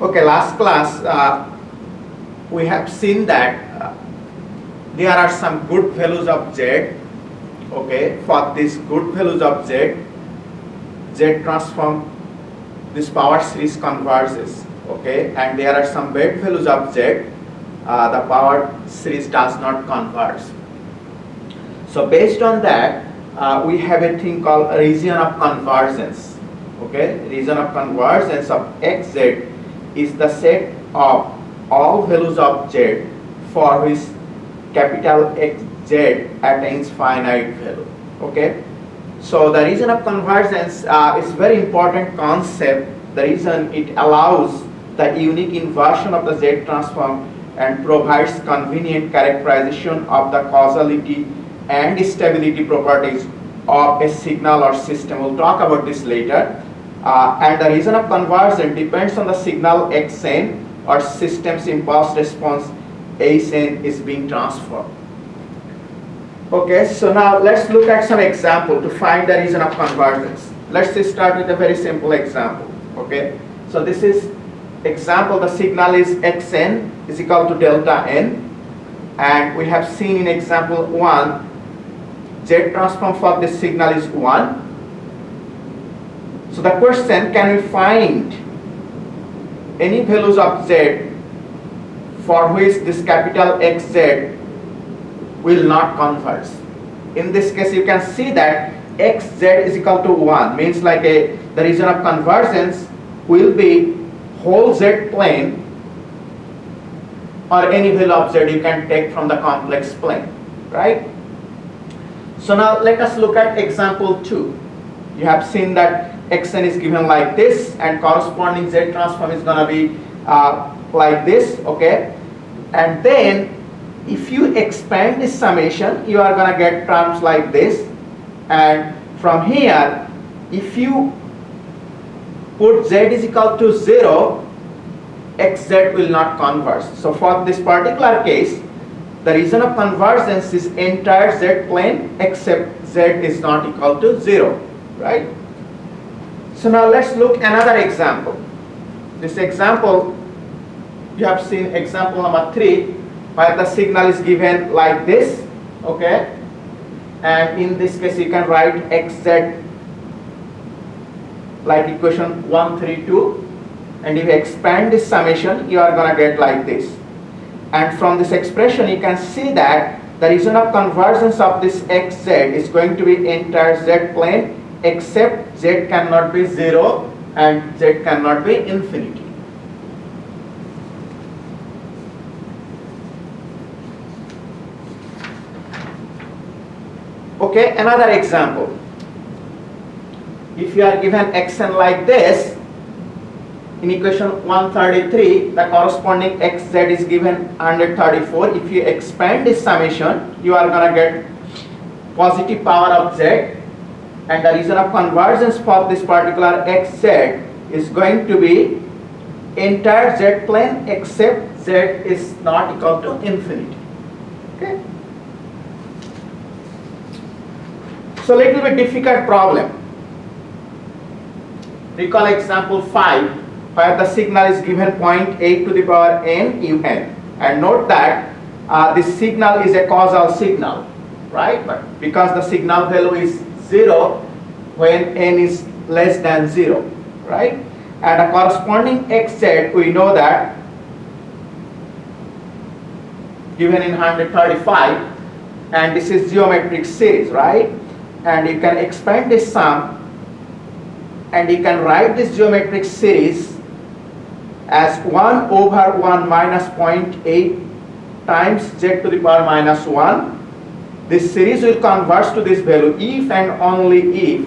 Okay, last class we have seen that there are some good values of z. Okay, for this good values of z, z transform this power series converges. Okay, and there are some bad values of z, the power series does not converge. So based on that, we have a thing called a region of convergence. Okay, region of convergence of xz is the set of all values of z for which capital Xz attains finite value. Okay, so the region of convergence is very important concept. The reason it allows the unique inversion of the Z transform and provides convenient characterization of the causality and stability properties of a signal or system. We'll talk about this later. And the region of convergence depends on the signal Xn or system's impulse response Hn is being transformed. Okay, so now let's look at some example to find the region of convergence. Let's just start with a very simple example. Okay, so this is example, the signal is Xn is equal to delta n, and we have seen in example 1 Z transform for this signal is 1. So the question, can we find any values of Z for which this capital Xz will not converge? In this case, you can see that Xz is equal to 1, means like the region of convergence will be whole Z plane or any value of Z you can take from the complex plane, right? So now let us look at example 2. You have seen that Xn is given like this and corresponding Z transform is going to be like this, okay? And then if you expand this summation, you are going to get terms like this, and from here if you put Z is equal to 0, Xz will not converge. So for this particular case, the region of convergence is entire Z plane except Z is not equal to 0, right? So now let's look another example. This example, you have seen example number 3, where the signal is given like this, okay? And in this case you can write Xz like equation 132, and if you expand this summation, you are going to get like this. And from this expression you can see that the region of convergence of this Xz is going to be entire Z plane except Z cannot be 0 and Z cannot be infinity. Okay, another example. If you are given Xn like this, in equation 133, the corresponding Xz is given 134. If you expand this summation, you are going to get positive power of Z, and the region of convergence for this particular Xz is going to be entire Z plane except Z is not equal to infinity. Okay. So little bit difficult problem. Recall example 5, where the signal is given 0.8 to the power n un, and note that this signal is a causal signal, right? But because the signal value is 0 when n is less than 0, right? And the corresponding Xz, we know that given in 135, and this is geometric series, right? And you can expand this sum and you can write this geometric series as 1 over 1 minus 0.8 times Z to the power minus 1. This series will converge to this value if and only if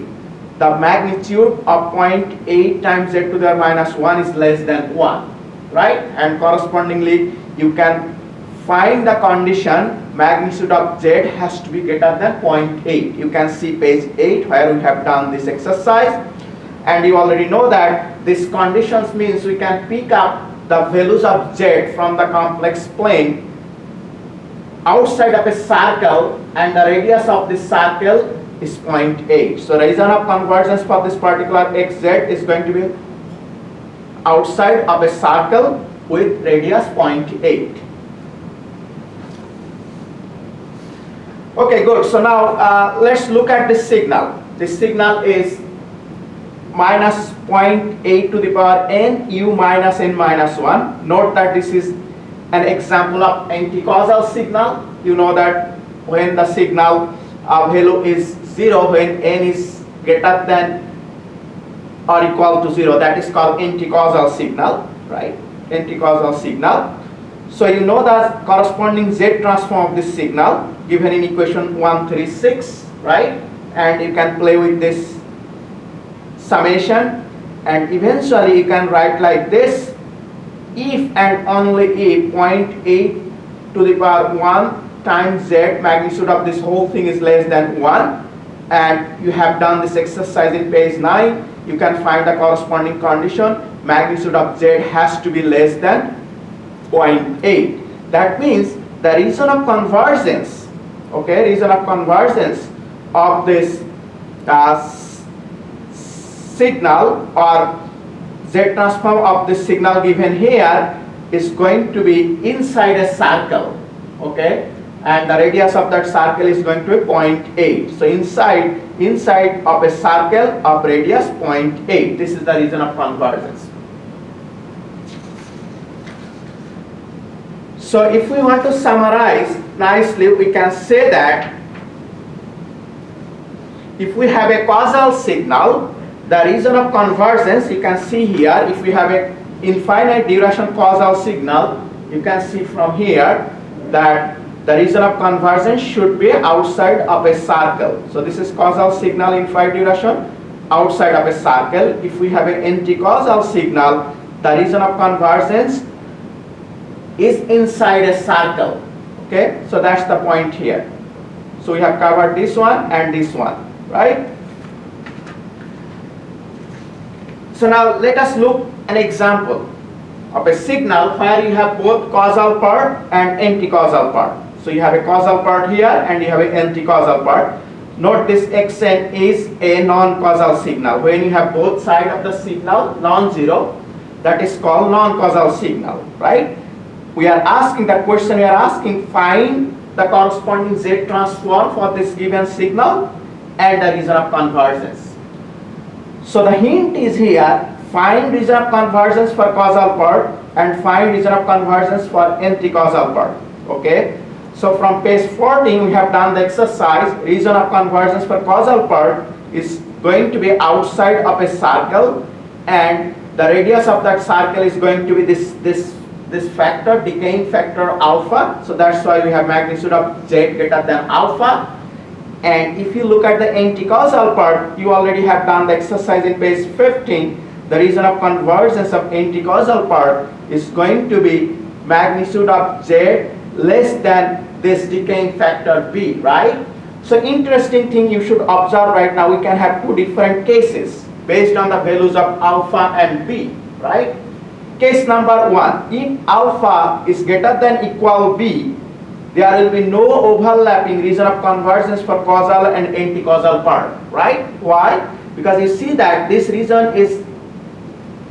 the magnitude of 0.8 times Z to the power minus 1 is less than 1, right? And correspondingly you can find the condition magnitude of Z has to be greater than 0.8. You can see page 8 where we have done this exercise, and you already know that these conditions means we can pick up the values of Z from the complex plane outside of a circle, and the radius of this circle is 0.8. So region of convergence for this particular Xz is going to be outside of a circle with radius 0.8. Okay, good. So now let's look at this signal. This signal is minus 0.8 to the power n u minus n minus 1. Note that this is an example of anti-causal signal. You know that when the signal value is 0, when n is greater than or equal to 0, that is called anti-causal signal, right? Anti-causal signal. So you know the corresponding Z transform of this signal given in equation 136, right? And you can play with this summation, and eventually you can write like this: if and only if 0.8 to the power 1 times Z, magnitude of this whole thing is less than 1, and you have done this exercise in page 9, you can find the corresponding condition: magnitude of Z has to be less than 0.8. That means the region of convergence, okay, region of convergence of this signal or Z transform of this signal given here is going to be inside a circle, okay, and the radius of that circle is going to be 0.8. So inside of a circle of radius 0.8, this is the region of convergence. So if we want to summarize nicely, we can say that if we have a causal signal, the region of convergence, you can see here, if we have a infinite duration causal signal, you can see from here that the region of convergence should be outside of a circle. So this is causal signal infinite duration outside of a circle. If we have an anti-causal signal, the region of convergence is inside a circle. Okay, so that's the point here. So we have covered this one and this one, right? So now let us look an example of a signal where you have both causal part and anti-causal part. So you have a causal part here and you have an anti-causal part. Note this xn is a non-causal signal. When you have both sides of the signal non-zero, that is called non-causal signal, right? We are asking that question, we are asking, find the corresponding Z transform for this given signal and the region of convergence. So the hint is here: find region of convergence for causal part and find region of convergence for anti-causal part. Okay. So from page 14 we have done the exercise. Region of convergence for causal part is going to be outside of a circle, and the radius of that circle is going to be this factor, decaying factor alpha. So that's why we have magnitude of Z greater than alpha. And if you look at the anti-causal part, you already have done the exercise in page 15. The region of convergence of anti-causal part is going to be magnitude of Z less than this decaying factor B, right? So interesting thing you should observe right now, we can have two different cases based on the values of alpha and B, right? Case number 1, if alpha is greater than equal B, there will be no overlapping region of convergence for causal and anti-causal part, right? Why? Because you see that this region is,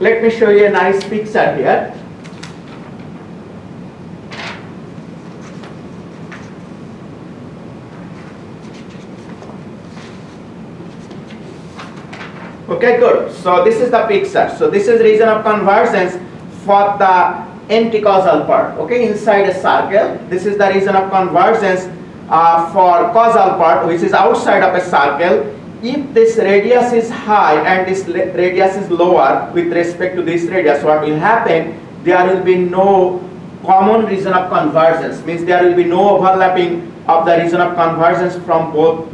let me show you a nice picture here. Okay, good. So this is the picture. So this is region of convergence for the anti-causal part, okay, inside a circle. This is the region of convergence for causal part, which is outside of a circle. If this radius is high and this radius is lower with respect to this radius, what will happen? There will be no common region of convergence, means there will be no overlapping of the region of convergence from both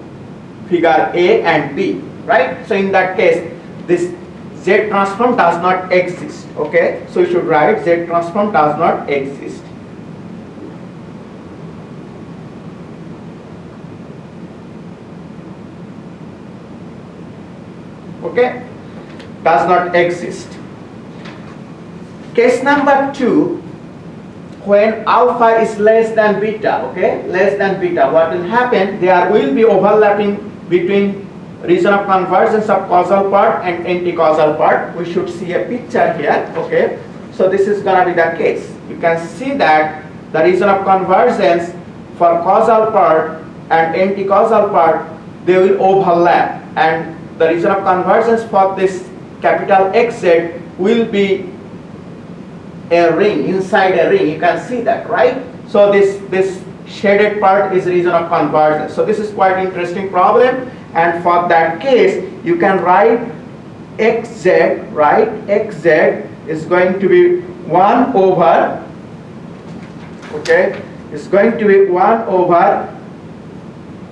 figure A and B, right? So in that case, this Z transform does not exist, okay? So you should write Z transform does not exist. Okay? Does not exist. Case number 2, when alpha is less than beta, okay? Less than beta, what will happen? There will be overlapping between region of convergence of causal part and anti-causal part. We should see a picture here, okay? So this is gonna be the case. You can see that the region of convergence for causal part and anti-causal part, they will overlap, and the region of convergence for this capital XZ will be a ring, inside a ring. You can see that, right? So this shaded part is region of convergence. So this is quite interesting problem, and for that case you can write XZ, right? XZ is going to be 1 over, okay, is going to be 1 over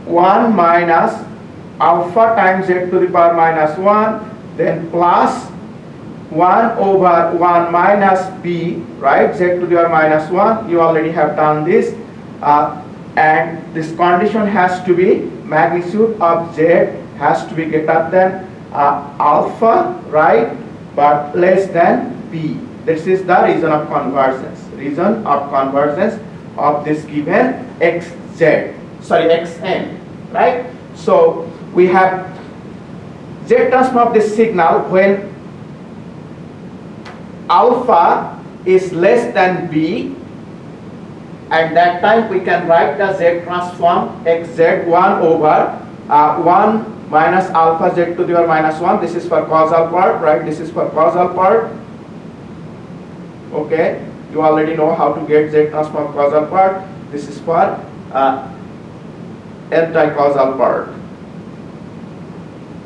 1 minus alpha times z to the power minus 1, then plus 1 over 1 minus b, right, z to the power minus 1. You already have done this, and this condition has to be magnitude of z has to be greater than alpha, right, but less than b. This is the region of convergence. Region of convergence of this given xn, right? So we have z transform of this signal when alpha is less than b. At that time we can write the z transform xz 1 over 1 minus alpha z to the power minus 1. This is for causal part, right? This is for causal part. Okay, you already know how to get z transform causal part. This is for anti-causal part.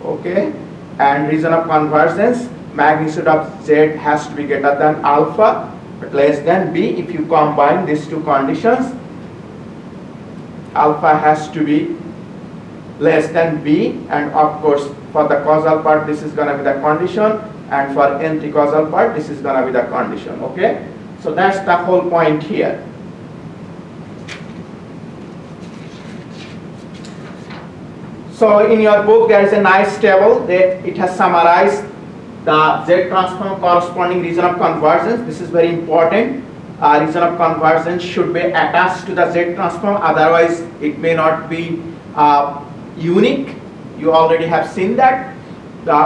Okay, and region of convergence, magnitude of z has to be greater than alpha but less than b. If you combine these two conditions, alpha has to be less than b, and of course for the causal part this is going to be the condition, and for anti-causal part this is going to be the condition. Okay, so that's the whole point here. So in your book there is a nice table that it has summarized the Z transform corresponding region of convergence. This is very important. Region of convergence should be attached to the Z transform, otherwise it may not be unique. You already have seen that.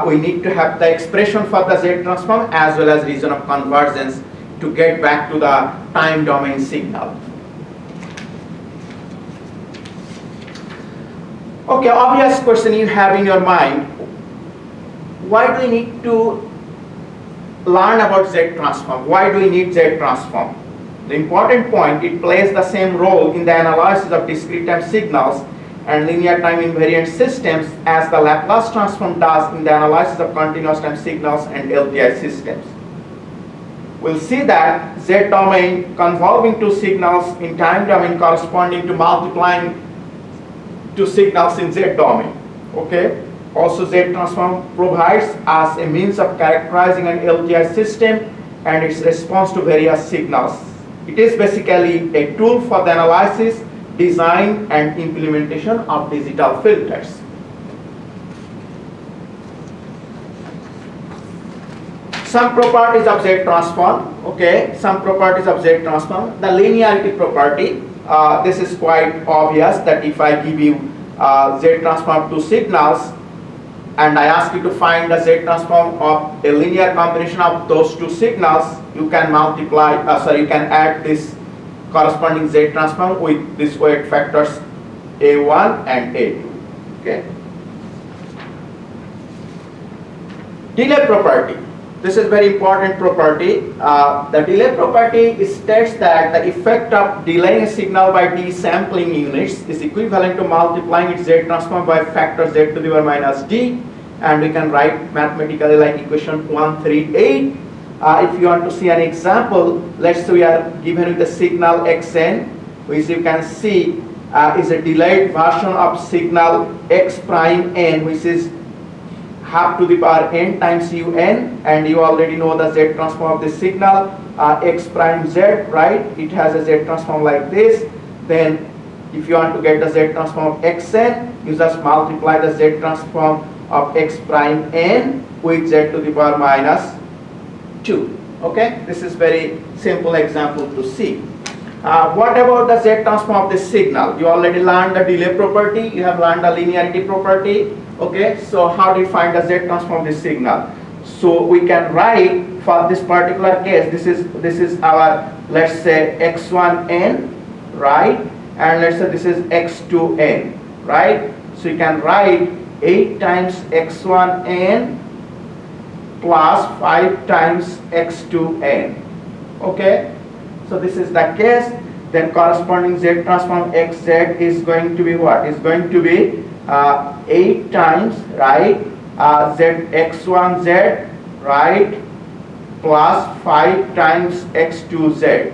We need to have the expression for the Z transform as well as region of convergence to get back to the time domain signal. Okay, obvious question you have in your mind. Why do we need to learn about Z transform? Why do we need Z transform? The important point, it plays the same role in the analysis of discrete time signals and linear time invariant systems as the Laplace transform does in the analysis of continuous time signals and LTI systems. We'll see that Z domain convolving two signals in time domain corresponding to multiplying two signals in Z domain. Okay. Also, Z transform provides us a means of characterizing an LTI system and its response to various signals. It is basically a tool for the analysis, design and implementation of digital filters. Some properties of Z transform, okay, some properties of Z transform. The linearity property, this is quite obvious that if I give you Z transform of two signals, and I ask you to find the Z transform of a linear combination of those two signals, you can multiply, you can add this corresponding Z transform with these weight factors A1 and A2. Okay. Delay property. This is very important property. The delay property states that the effect of delaying a signal by desampling units is equivalent to multiplying its Z transform by factor Z to the power minus D, and we can write mathematically like equation 138. If you want to see an example, let's say we are given with the signal xn, which you can see is a delayed version of signal x prime n, which is half to the power n times un, and you already know the Z transform of this signal x prime z, right? It has a Z transform like this. Then if you want to get the Z transform of xn, you just multiply the Z transform of x prime n with z to the power minus 2. Okay, this is very simple example to see. What about the Z transform of this signal? You already learned the delay property, you have learned the linearity property. Okay, so how do you find the Z transform this signal? So we can write for this particular case, this is our, let's say, x1n, right? And let's say this is x2n, right? So you can write 8 times x1n plus 5 times x2n. Okay, so this is the case. Then corresponding Z transform xz is going to be what? Is going to be 8 times, right, z x1z, right, plus 5 times x2z.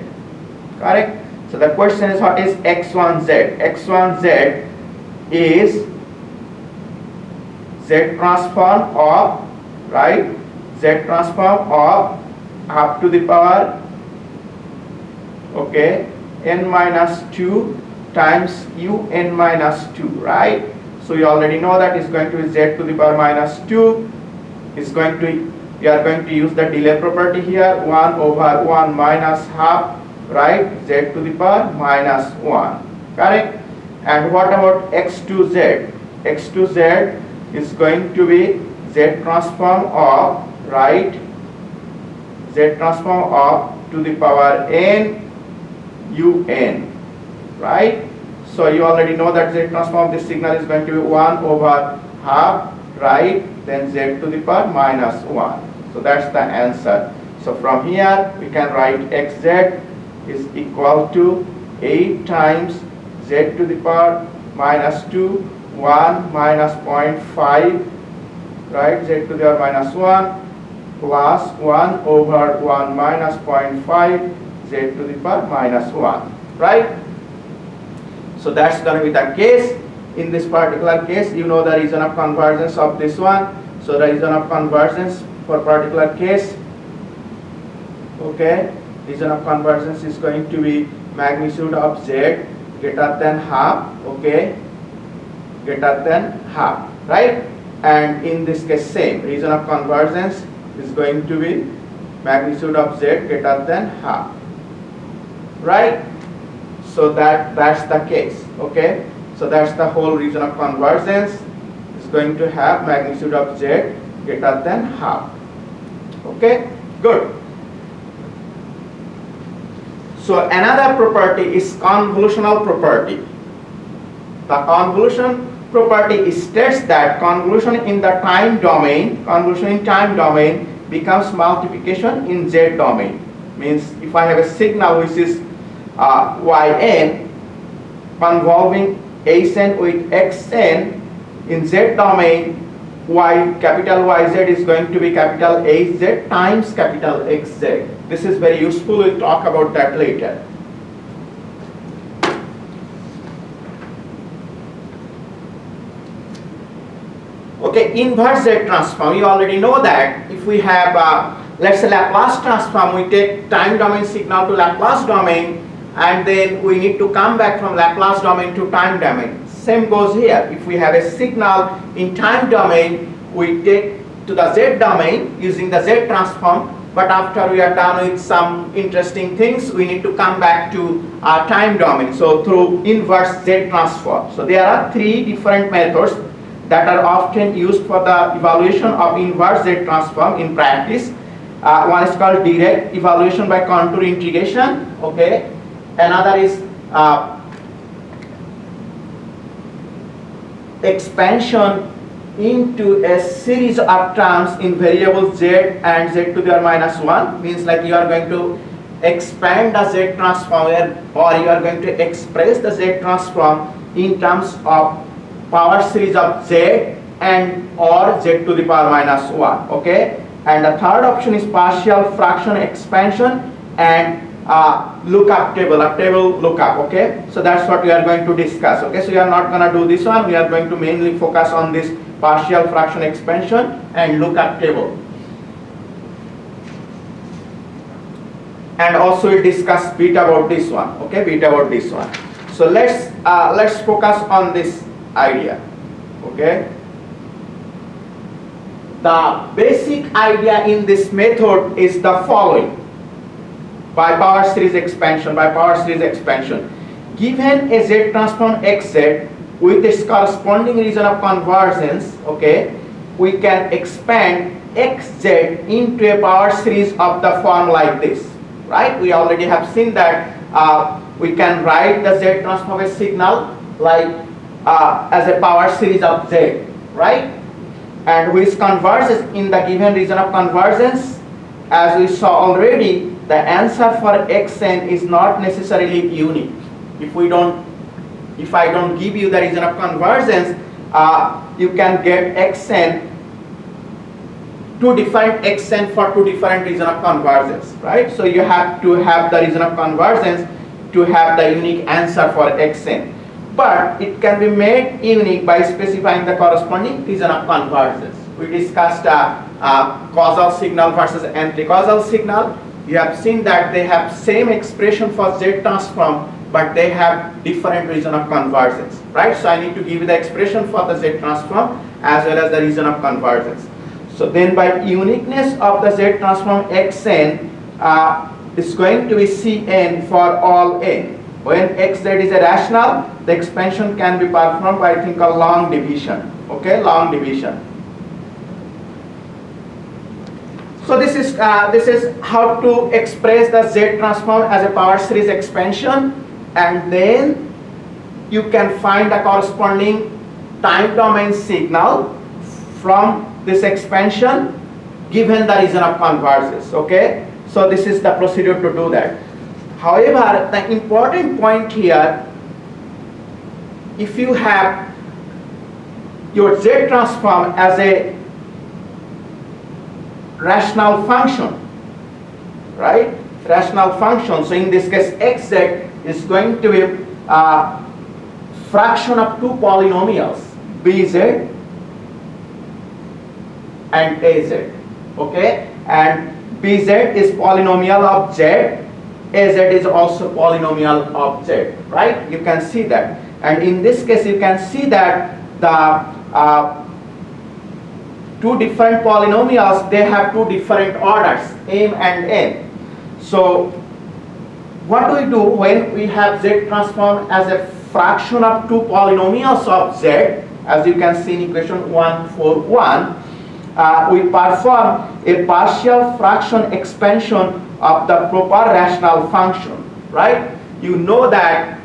Correct? So the question is, what is x1z? X1z is Z transform of, right, Z transform of up to the power, okay, n minus 2 times un minus 2, right? So you already know that is going to be z to the power minus 2 is going to, you are going to use the delay property here, 1 over 1 minus half, right, z to the power minus 1, correct? And what about x2z? X2z is going to be z transform of, right, z transform of to the power n un, right? So you already know that Z transform of this signal is going to be 1 over half, right? Then Z to the power minus 1. So that's the answer. So from here we can write xz is equal to 8 times Z to the power minus 2, 1 minus 0.5, right? Z to the power minus 1 plus 1 over 1 minus 0.5 Z to the power minus 1, right? So that's going to be the case. In this particular case, you know the region of convergence of this one. So the region of convergence for particular case, okay, region of convergence is going to be magnitude of Z greater than half, okay, greater than half, right? And in this case, same, region of convergence is going to be magnitude of Z greater than half, right? So that's the case, okay? So that's the whole region of convergence is going to have magnitude of Z greater than half. Okay, good. So another property is convolutional property. The convolution property states that convolution in the time domain, becomes multiplication in Z domain. Means if I have a signal which is yn convolving Hn with Xn in Z domain, capital YZ is going to be capital Hz times capital Xz. This is very useful. We'll talk about that later. Okay, inverse Z transform. You already know that if we have let's say Laplace transform, we take time domain signal to Laplace domain, and then we need to come back from Laplace domain to time domain. Same goes here. If we have a signal in time domain, we take to the Z domain using the Z transform, but after we are done with some interesting things, we need to come back to our time domain. So through inverse Z transform. So there are 3 different methods that are often used for the evaluation of inverse Z transform in practice. One is called direct evaluation by contour integration, okay. Another is expansion into a series of terms in variables Z and Z to the power minus 1. Means like you are going to expand the Z transform, or you are going to express the Z transform in terms of power series of Z and or Z to the power minus 1, okay. And the third option is partial fraction expansion and lookup table, a table lookup, okay. So that's what we are going to discuss, okay. So we are not going to do this one. We are going to mainly focus on this partial fraction expansion and lookup table, and also we'll discuss bit about this one, okay, bit about this one. So let's focus on this idea, okay. The basic idea in this method is the following: by power series expansion, given a Z transform Xz, with its corresponding region of convergence, okay, we can expand xz into a power series of the form like this, right? We already have seen that we can write the z transform of a signal like as a power series of z, right? And which converges in the given region of convergence. As we saw already, the answer for xn is not necessarily unique. If I don't give you the region of convergence, you can get xn, two different xn for two different region of convergence, right? So you have to have the region of convergence to have the unique answer for xn. But it can be made unique by specifying the corresponding region of convergence. We discussed causal signal versus anti-causal signal. You have seen that they have same expression for Z transform, but they have different region of convergence, right? So I need to give you the expression for the Z transform as well as the region of convergence. So then by uniqueness of the Z transform Xn is going to be Cn for all n. When xz is a rational, the expansion can be performed by a thing called long division, okay, long division. So this is how to express the Z transform as a power series expansion, and then you can find the corresponding time domain signal from this expansion given the region of convergence, okay? So this is the procedure to do that. However, the important point here, if you have your Z transform as a rational function, right? Rational function. So in this case, xz is going to be a fraction of two polynomials, bz and az. Okay, and bz is polynomial of z, az is also polynomial of z, right? You can see that, and in this case, you can see that the two different polynomials, they have two different orders, m and n. So what do we do when we have Z transform as a fraction of two polynomials of Z? As you can see in equation 141, we perform a partial fraction expansion of the proper rational function, right? You know that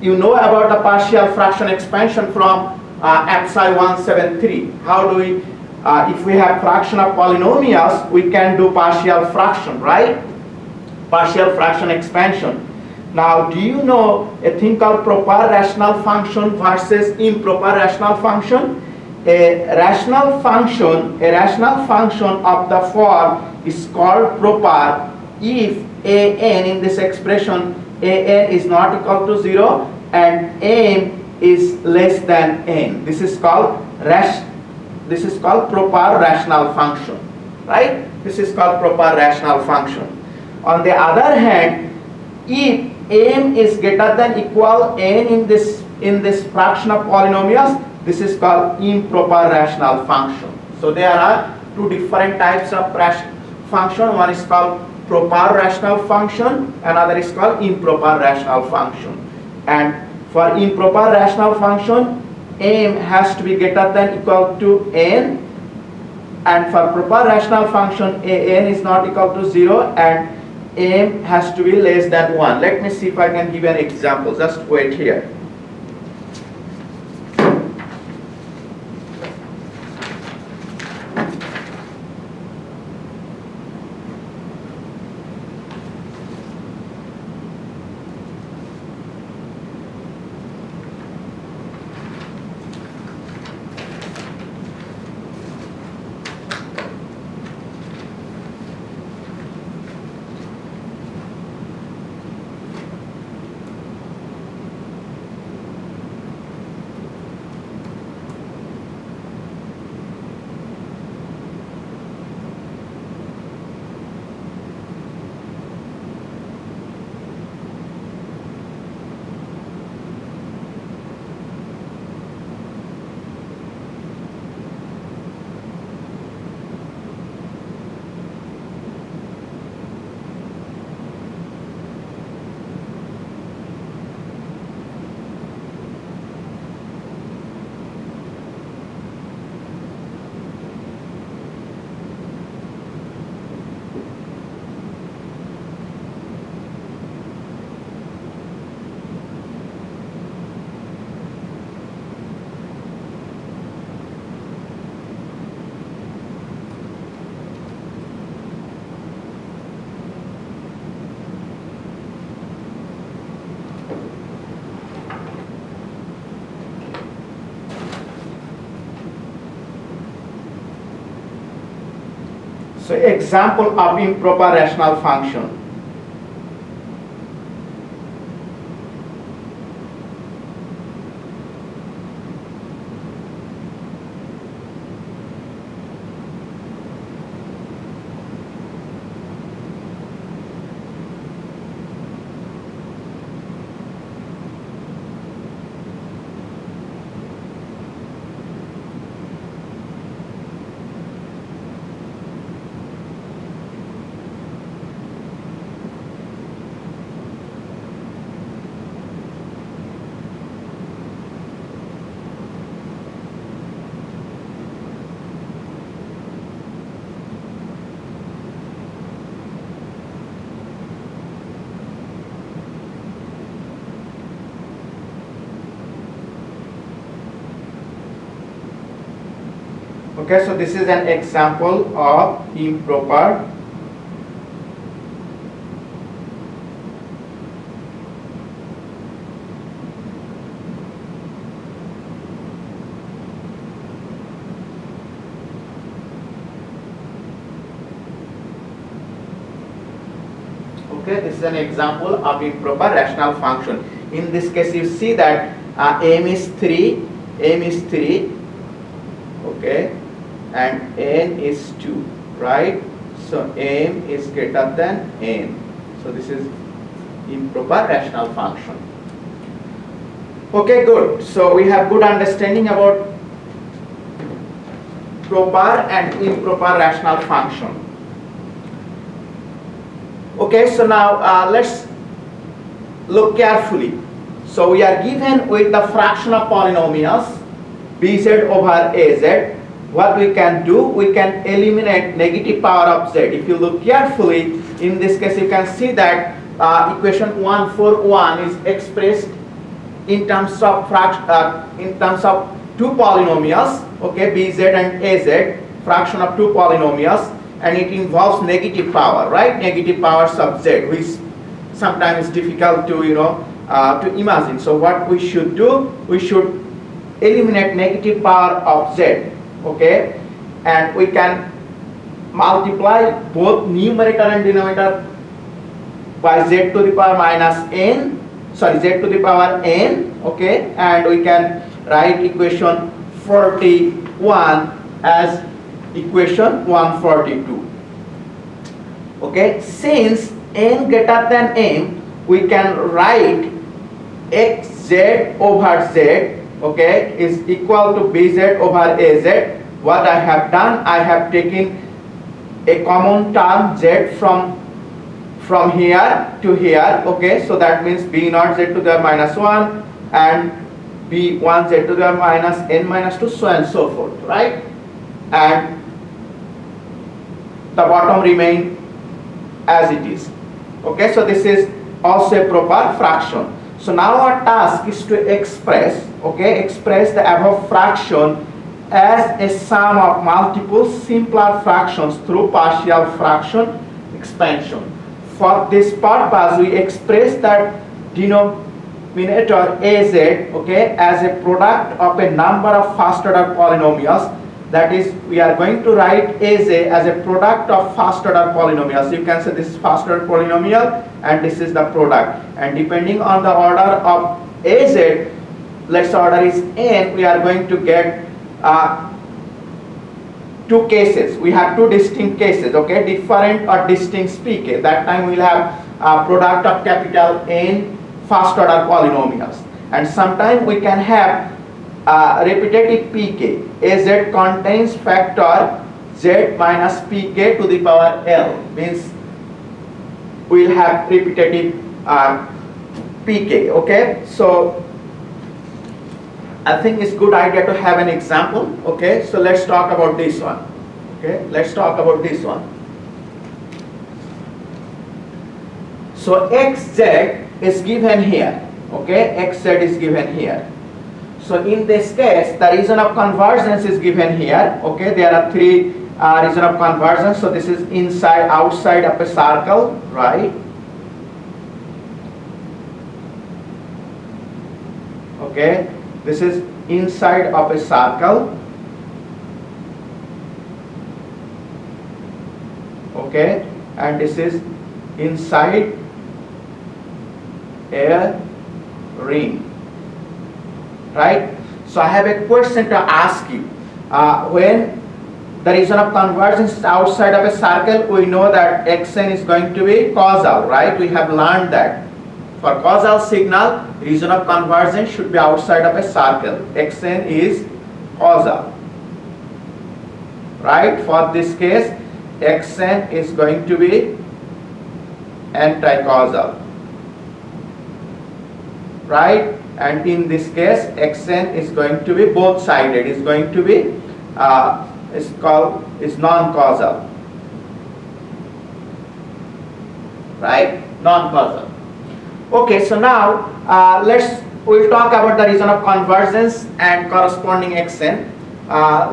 you know about the partial fraction expansion from APSI 173. How do we, if we have fraction of polynomials, we can do partial fraction, right? Partial fraction expansion. Now, do you know a thing called proper rational function versus improper rational function? A rational function of the form is called proper if an in this expression an is not equal to 0 and m is less than n. This is called proper rational function, right? This is called proper rational function. On the other hand, if m is greater than equal n in this fraction of polynomials, this is called improper rational function. So there are two different types of function. One is called proper rational function, another is called improper rational function. And for improper rational function, m has to be greater than equal to n, and for proper rational function, an is not equal to 0 and m has to be less than 1. Let me see if I can give an example. Just wait here. So example of improper rational function. Okay, so this is an example of improper this is an example of improper rational function. In this case, you see that m is 3, okay, and n is 2, right? So m is greater than n. So this is improper rational function. Okay, good. So we have good understanding about proper and improper rational function. Okay, so now let's look carefully. So we are given with the fraction of polynomials bz over az. What we can do, we can eliminate negative power of z. If you look carefully, in this case you can see that equation 141 is expressed in terms of two polynomials, okay, bz and az, fraction of two polynomials, and it involves negative power, right? Negative powers of z, which sometimes is difficult to to imagine. So what we should do, we should eliminate negative power of z, okay, and we can multiply both numerator and denominator by z to the power minus n, z to the power n, okay, and we can write equation 41 as equation 142. Okay, since n greater than m, we can write xz over z, okay, is equal to bz over az. What I have done, I have taken a common term z from here to here, okay, so that means b0 z to the minus 1 and b1 z to the minus n minus 2, so and so forth, right? And the bottom remain as it is. Okay, so this is also a proper fraction. So now our task is to express the above fraction as a sum of multiple simpler fractions through partial fraction expansion. For this purpose, we express that denominator az, okay, as a product of a number of first order polynomials. That is, we are going to write az as a product of first order polynomials. You can say this is first order polynomial and this is the product. And depending on the order of az, let's say order is n, we are going to get two cases. We have two distinct cases, okay, different or distinct pk. That time we'll have a product of capital N first order polynomials. And sometimes we can have repetitive pk. Az contains factor z minus pk to the power l, means we'll have repetitive pk, okay. So I think it's good idea to have an example, okay. So let's talk about this one, okay. Let's talk about this one. So xz is given here, okay, xz is given here. So in this case, the region of convergence is given here, okay. There are three region of convergence. So this is inside, outside of a circle, right? Okay, this is inside of a circle. okay, and this is inside a ring, right? So I have a question to ask you. When the region of convergence is outside of a circle, we know that xn is going to be causal, right? We have learned that. For causal signal, region of convergence should be outside of a circle. xn is causal, right? For this case, xn is going to be anti-causal, right? And in this case, xn is going to be both sided, is going to be is non-causal, right? Non-causal. Okay, so now we'll talk about the region of convergence and corresponding xn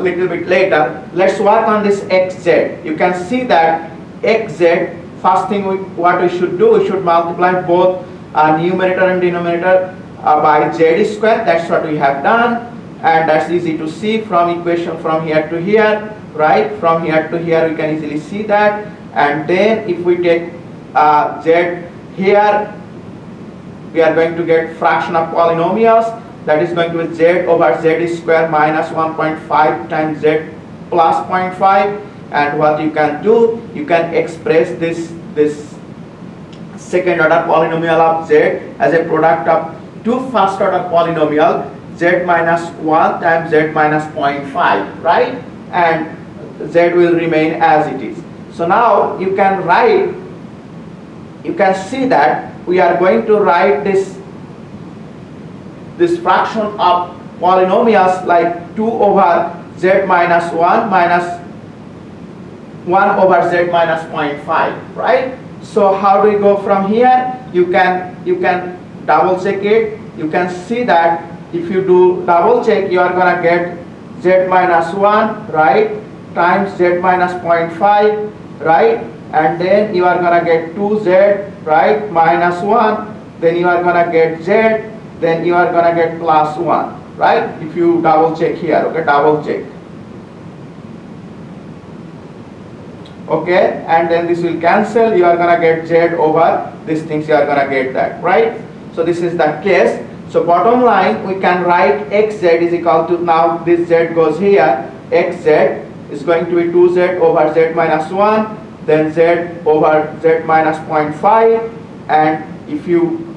little bit later. Let's work on this xz. You can see that xz, first thing what we should do, we should multiply both numerator and denominator by z square. That's what we have done, and that's easy to see from equation from here to here, right? From here to here we can easily see that. And then if we take z here, we are going to get fraction of polynomials, that is going to be z over z square minus 1.5 times z plus 0.5. And what you can do, you can express this second order polynomial of z as a product of two first order polynomial, z minus 1 times z minus 0.5, right? And z will remain as it is. So now you can write, you can see that we are going to write this fraction of polynomials like 2 over z minus 1 minus 1 over z minus 0.5, right? So how do we go from here? You can double check it. You can see that if you do double check, you are gonna get z minus 1, right, times z minus 0.5, right, and then you are gonna get 2z, right, minus 1, then you are gonna get z, then you are gonna get plus 1, right, if you double check here, okay, double check. Okay, and then this will cancel, you are gonna get z over these things, you are gonna get that, right? So this is the case. So bottom line, we can write xz is equal to, now this z goes here, xz is going to be 2z over z minus 1, then z over z minus 0.5, and if you